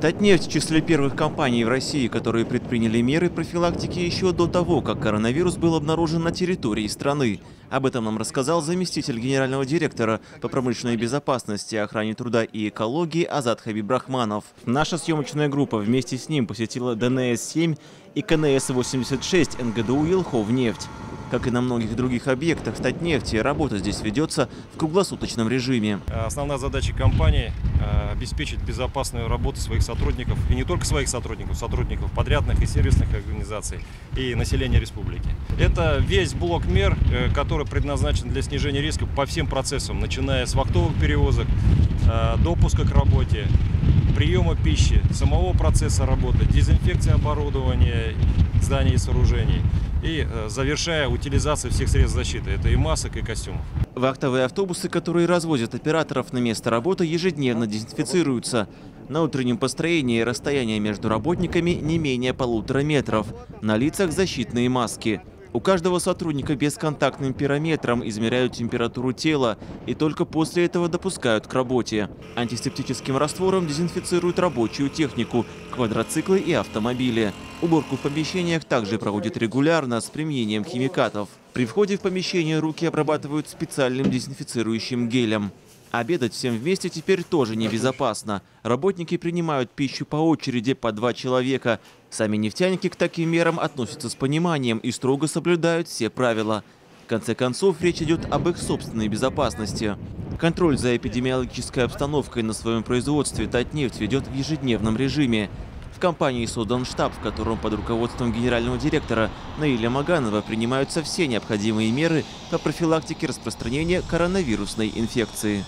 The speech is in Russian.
Татнефть в числе первых компаний в России, которые предприняли меры профилактики еще до того, как коронавирус был обнаружен на территории страны. Об этом нам рассказал заместитель генерального директора по промышленной безопасности, охране труда и экологии Азат Хабибрахманов. Наша съемочная группа вместе с ним посетила ДНС-7 и КНС-86 НГДУ «Елховнефть». Как и на многих других объектах Татнефти, работа здесь ведется в круглосуточном режиме. Основная задача компании – обеспечить безопасную работу своих сотрудников, и не только своих сотрудников, сотрудников подрядных и сервисных организаций и населения республики. Это весь блок мер, который предназначен для снижения рисков по всем процессам, начиная с вахтовых перевозок, допуска к работе, приема пищи, самого процесса работы, дезинфекции оборудования, зданий и сооружений. И завершая утилизацию всех средств защиты. Это и масок, и костюмов. Вахтовые автобусы, которые развозят операторов на место работы, ежедневно дезинфицируются. На утреннем построении расстояние между работниками не менее 1,5 метров. На лицах защитные маски. У каждого сотрудника бесконтактным пирометром измеряют температуру тела и только после этого допускают к работе. Антисептическим раствором дезинфицируют рабочую технику, квадроциклы и автомобили. Уборку в помещениях также проводят регулярно с применением химикатов. При входе в помещение руки обрабатывают специальным дезинфицирующим гелем. Обедать всем вместе теперь тоже небезопасно. Работники принимают пищу по очереди по 2 человека. Сами нефтяники к таким мерам относятся с пониманием и строго соблюдают все правила. В конце концов, речь идет об их собственной безопасности. Контроль за эпидемиологической обстановкой на своем производстве Татнефть ведет в ежедневном режиме. В компании создан штаб, в котором под руководством генерального директора Наиля Маганова принимаются все необходимые меры по профилактике распространения коронавирусной инфекции.